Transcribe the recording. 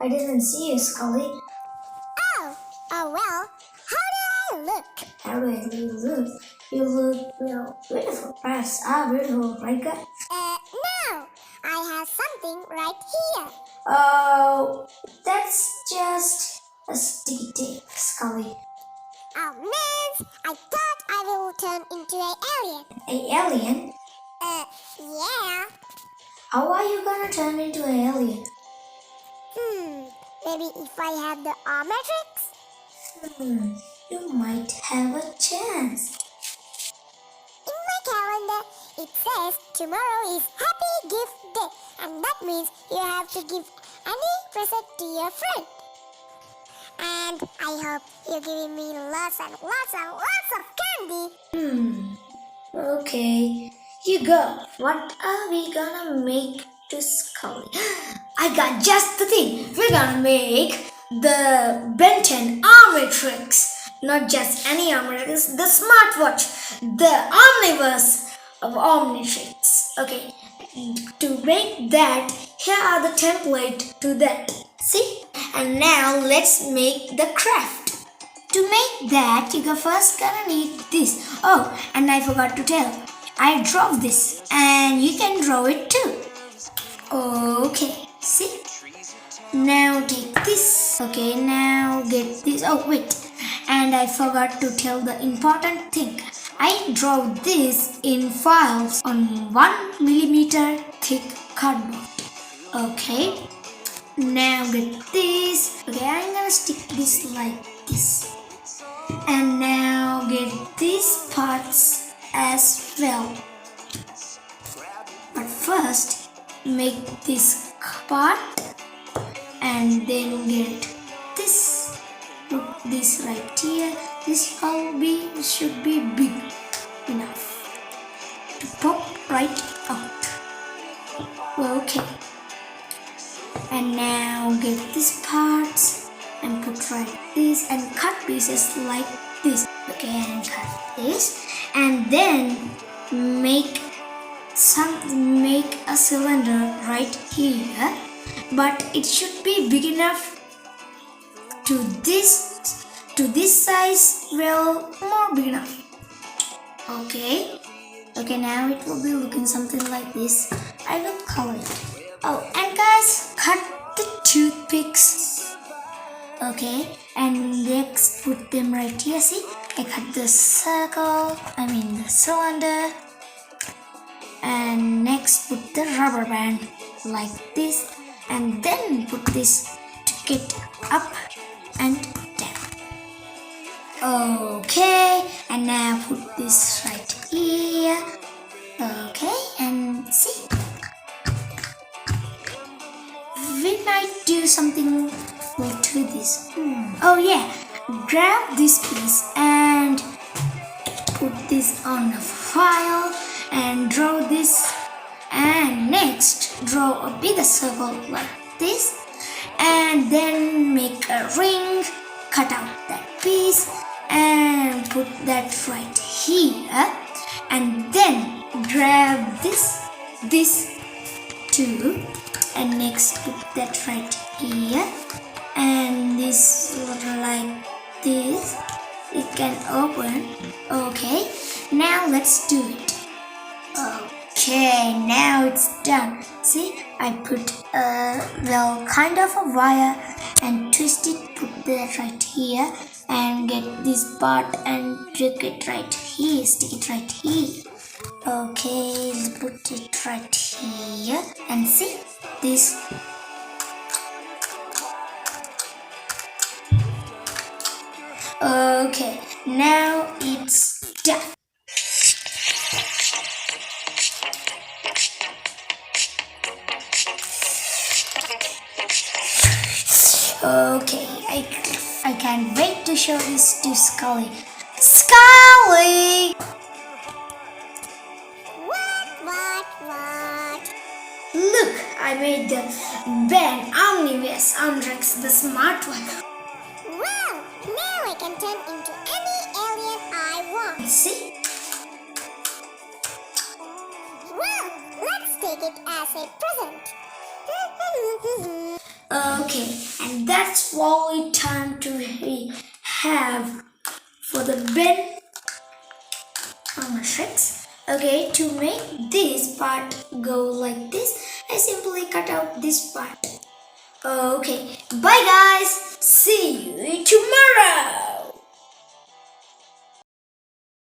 I didn't see you, Scully. Oh well, how do I look? How do you look? You look, well, beautiful. Perhaps beautiful, right, guy? No, I have something right here. Oh, that's just a sticky tape, Scully. Oh man, I thought I will turn into an alien. A alien? Yeah. How are you gonna turn into an alien? Maybe if I have the omnitrix? You might have a chance. In my calendar, it says tomorrow is Happy Gift Day, and that means you have to give any present to your friend. And I hope you're giving me lots and lots and lots of candy. Okay, you go. What are we gonna make to Scully? I got just the thing. We're gonna make the Benton omnitrix. Not just any omnitrix, the smartwatch, the omniverse of omnitrix. Okay, to make that, here are the template to that. See? And now let's make the craft. To make that, you first gonna need this. Oh, and I forgot to tell. I draw this, and you can draw it too. Okay, see? Now take this. Okay, now get this. Oh, wait. And I forgot to tell the important thing. I draw this in files on 1 mm thick cardboard. Okay. Now get this. Okay, I'm gonna stick this like this. And now get these parts as well. But first, make this part and then get this. Put this right here. This should be big enough to pop right out. Okay. And now get these parts and put right this and cut pieces like this. Okay, and cut this and then make a cylinder right here, but it should be big enough to this size, well, more big enough. Okay, now it will be looking something like this. I will color it. Oh, and guys, cut the toothpicks. Okay, and next put them right here. See, I cut the cylinder. And next put the rubber band like this, and then put this to get up and down. Okay, and now put this right here. Okay, and see, we might do something to this. Oh yeah, grab this piece and put this on a file and draw this, and next draw a bigger circle like this, and then make a ring, cut out that piece and put that right here, and then grab this too, and next put that right here, and this like this, it can open. Okay, now let's do it. Okay, now it's done. See, I put kind of a wire and twist it, put that right here, and get this part and stick it right here. Okay, put it right here, and see this. Okay, now it's done. Okay, I can't wait to show this to Scully. Scully! What? Look, I made the Ben Omniverse omnitrix, the smart one. Wow, now I can turn into any alien I want. See? Well, let's take it as a present. Okay, and that's what we time to have for the bin omnitrix. Okay, to make this part go like this, I simply cut out this part. Okay, bye guys.